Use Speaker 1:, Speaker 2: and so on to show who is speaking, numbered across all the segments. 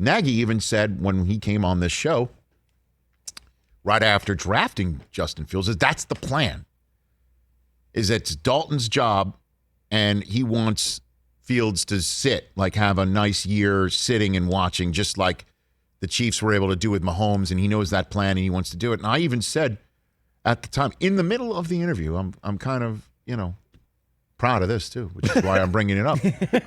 Speaker 1: Nagy even said when he came on this show, right after drafting Justin Fields, is that's the plan. Is it's Dalton's job, and he wants Fields to sit, like have a nice year sitting and watching, just like the Chiefs were able to do with Mahomes, and he knows that plan and he wants to do it. And I even said at the time, in the middle of the interview, I'm kind of, proud of this too, which is why I'm bringing it up.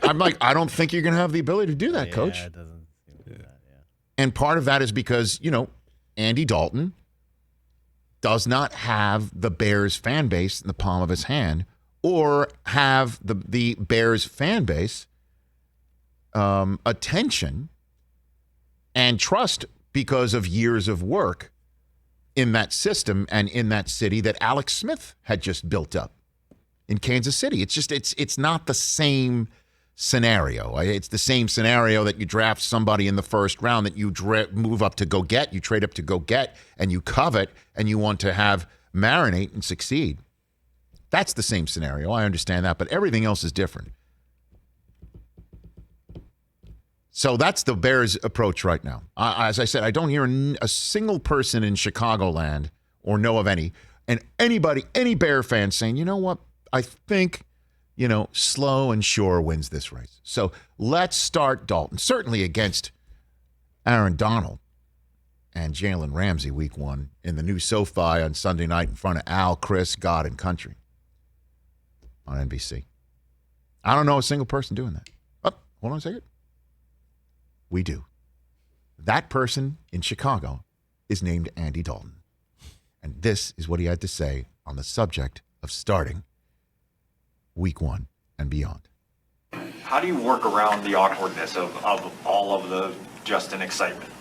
Speaker 1: I'm like, I don't think you're going to have the ability to do that, Coach.
Speaker 2: It doesn't seem like that, yeah.
Speaker 1: And part of that is because, Andy Dalton does not have the Bears fan base in the palm of his hand, or have the Bears fan base attention and trust because of years of work in that system and in that city that Alex Smith had just built up in Kansas City. It's not the same scenario. It's the same scenario that you draft somebody in the first round that you move up to go get, you trade up to go get, and you covet, and you want to have marinate and succeed. That's the same scenario. I understand that, but everything else is different. So that's the Bears' approach right now. As I said, I don't hear a single person in Chicagoland or know of any Bear fan saying, you know what, I think, slow and sure wins this race. So let's start Dalton, certainly against Aaron Donald and Jalen Ramsey week 1 in the new SoFi on Sunday night in front of Al, Chris, God, and Country on NBC. I don't know a single person doing that. Oh, hold on a second. We do. That person in Chicago is named Andy Dalton. And this is what he had to say on the subject of starting week 1 and beyond.
Speaker 3: How do you work around the awkwardness of all of the Justin excitement?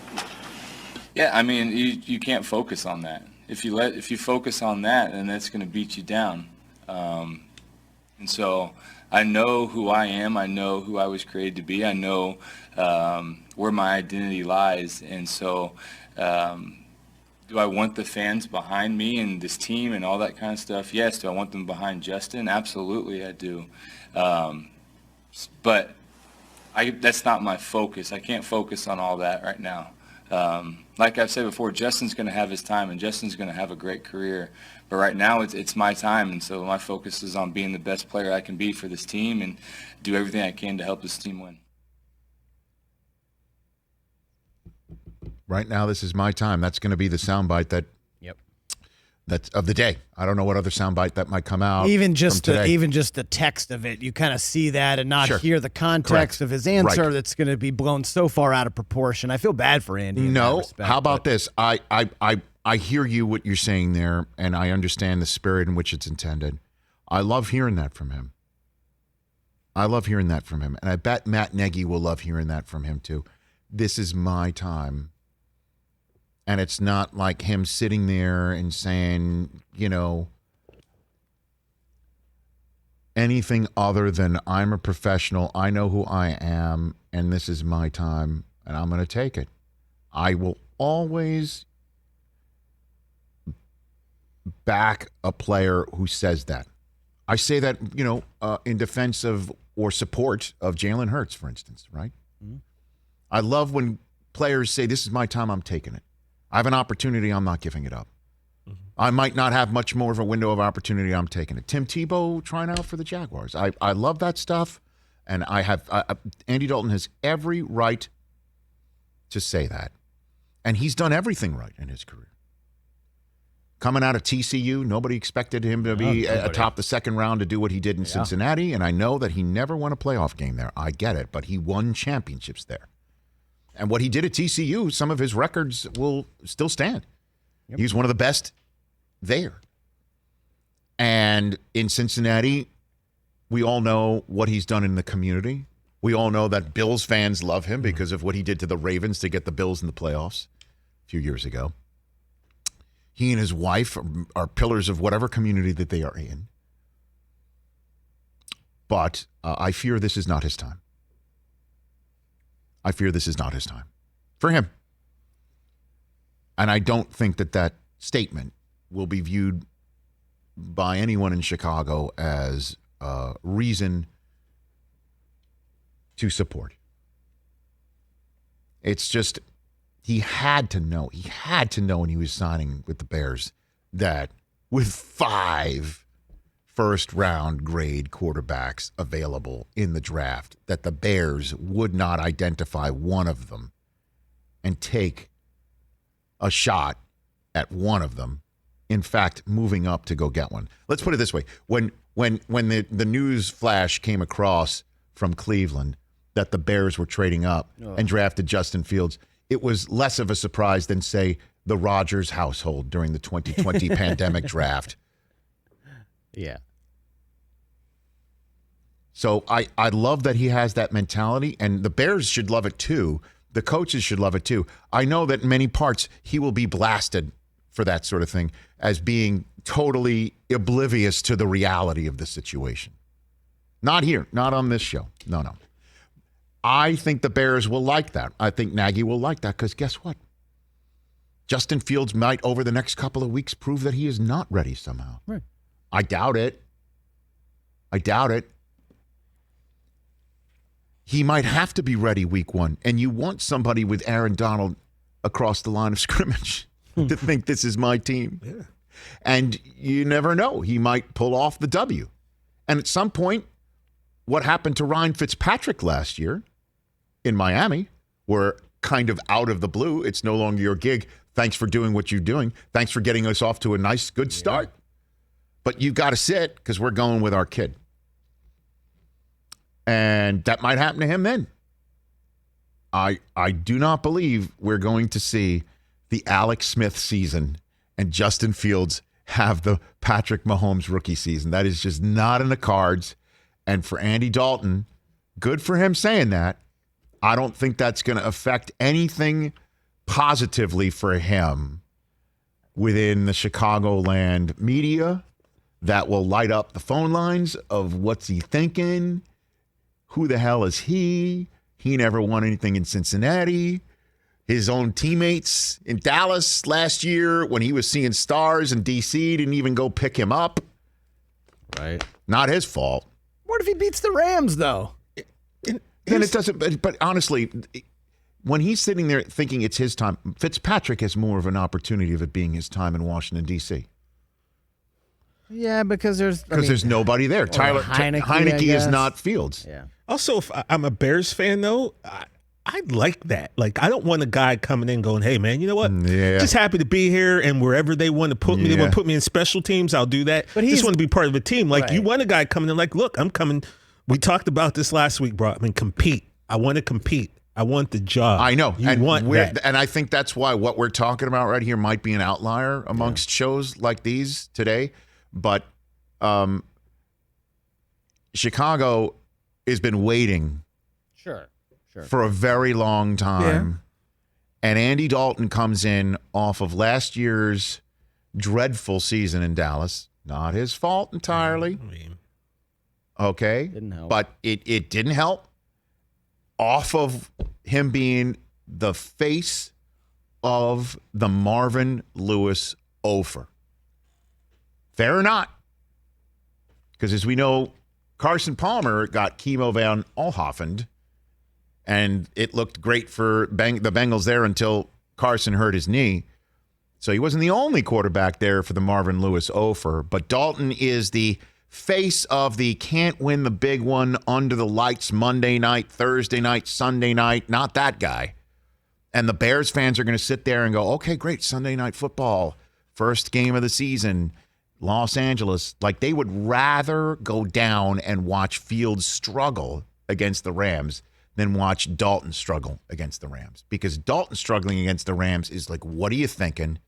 Speaker 4: Yeah, I mean, you can't focus on that. If you focus on that, then that's going to beat you down. And so I know who I am. I know who I was created to be. I know where my identity lies. And so do I want the fans behind me and this team and all that kind of stuff? Yes. Do I want them behind Justin? Absolutely, I do. But that's not my focus. I can't focus on all that right now. Like I've said before, Justin's going to have his time, and Justin's going to have a great career. But right now, it's my time, and so my focus is on being the best player I can be for this team and do everything I can to help this team win.
Speaker 1: Right now, this is my time. That's going to be the soundbite that's of the day. I don't know what other soundbite that might come out.
Speaker 2: Even just the text of it, you kind of see that and not hear the context of his answer. That's going to be blown so far out of proportion. I feel bad for Andy.
Speaker 1: No, how about this? I hear you what you're saying there, and I understand the spirit in which it's intended. I love hearing that from him. And I bet Matt Nagy will love hearing that from him too. This is my time. And it's not like him sitting there and saying, anything other than I'm a professional, I know who I am, and this is my time, and I'm going to take it. I will always back a player who says that. I say that, in defense of or support of Jalen Hurts, for instance, right? Mm-hmm. I love when players say, this is my time, I'm taking it. I have an opportunity, I'm not giving it up. Mm-hmm. I might not have much more of a window of opportunity, I'm taking it. Tim Tebow trying out for the Jaguars. I love that stuff, and Andy Dalton has every right to say that. And he's done everything right in his career. Coming out of TCU, nobody expected him to be atop the second round to do what he did in Cincinnati, and I know that he never won a playoff game there. I get it, but he won championships there. And what he did at TCU, some of his records will still stand. Yep. He was one of the best there. And in Cincinnati, we all know what he's done in the community. We all know that Bills fans love him because of what he did to the Ravens to get the Bills in the playoffs a few years ago. He and his wife are pillars of whatever community that they are in. But I fear this is not his time. I fear this is not his time for him. And I don't think that statement will be viewed by anyone in Chicago as a reason to support. It's just he had to know. He had to know when he was signing with the Bears that with 5 first-round grade quarterbacks available in the draft, that the Bears would not identify one of them and take a shot at one of them. In fact, moving up to go get one. Let's put it this way. When the news flash came across from Cleveland that the Bears were trading up and drafted Justin Fields, it was less of a surprise than, say, the Rodgers household during the 2020 pandemic draft.
Speaker 2: Yeah.
Speaker 1: So I love that he has that mentality, and the Bears should love it too. The coaches should love it too. I know that in many parts he will be blasted for that sort of thing as being totally oblivious to the reality of the situation. Not here, not on this show. No. I think the Bears will like that. I think Nagy will like that because guess what? Justin Fields might, over the next couple of weeks, prove that he is not ready somehow.
Speaker 2: Right.
Speaker 1: I doubt it. He might have to be ready week 1, and you want somebody with Aaron Donald across the line of scrimmage to think this is my team.
Speaker 5: Yeah.
Speaker 1: And you never know. He might pull off the W. And at some point, what happened to Ryan Fitzpatrick last year in Miami, where kind of out of the blue, it's no longer your gig. Thanks for doing what you're doing. Thanks for getting us off to a nice, good start. But you've got to sit because we're going with our kid. And that might happen to him then. I do not believe we're going to see the Alex Smith season and Justin Fields have the Patrick Mahomes rookie season. That is just not in the cards. And for Andy Dalton, good for him saying that. I don't think that's going to affect anything positively for him within the Chicagoland media that will light up the phone lines of what's he thinking? Who the hell is he? He never won anything in Cincinnati. His own teammates in Dallas last year when he was seeing stars in D.C. didn't even go pick him up.
Speaker 2: Right.
Speaker 1: Not his fault.
Speaker 2: What if he beats the Rams, though?
Speaker 1: Then it doesn't. But honestly, when he's sitting there thinking it's his time, Fitzpatrick has more of an opportunity of it being his time in Washington, D.C.
Speaker 2: Yeah, because there's
Speaker 1: nobody there. Tyler Heineke is not Fields.
Speaker 2: Yeah.
Speaker 5: Also, if I'm a Bears fan, though, I like that. Like, I don't want a guy coming in going, hey, man, you know what?
Speaker 1: Yeah.
Speaker 5: Just happy to be here, and wherever they want to put me, they want to put me in special teams, I'll do that. But just want to be part of a team. Like, you want a guy coming in like, look, I'm coming. We talked about this last week, bro. I mean, compete. I want to compete. I want the job.
Speaker 1: I know.
Speaker 5: You want that.
Speaker 1: And I think that's why what we're talking about right here might be an outlier amongst shows like these today. But Chicago has been waiting for a very long time. Yeah. And Andy Dalton comes in off of last year's dreadful season in Dallas. Not his fault entirely. Okay.
Speaker 2: Didn't help.
Speaker 1: But it didn't help. Off of him being the face of the Marvin Lewis Ofer. Fair or not? Because as we know, Carson Palmer got Chemo Van Olhoffen, and it looked great for the Bengals there until Carson hurt his knee. So he wasn't the only quarterback there for the Marvin Lewis Ofer. But Dalton is the face of the can't win the big one under the lights Monday night, Thursday night, Sunday night. Not that guy. And the Bears fans are going to sit there and go, okay, great, Sunday night football, first game of the season, Los Angeles. Like, they would rather go down and watch Fields struggle against the Rams than watch Dalton struggle against the Rams. Because Dalton struggling against the Rams is like, what are you thinking?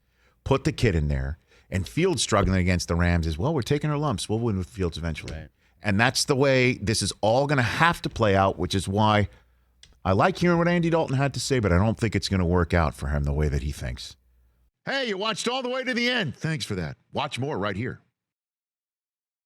Speaker 1: Put the kid in there. And Fields struggling against the Rams is, well, we're taking our lumps. We'll win with Fields eventually. Right. And that's the way this is all going to have to play out, which is why I like hearing what Andy Dalton had to say, but I don't think it's going to work out for him the way that he thinks. Hey, you watched all the way to the end. Thanks for that. Watch more right here.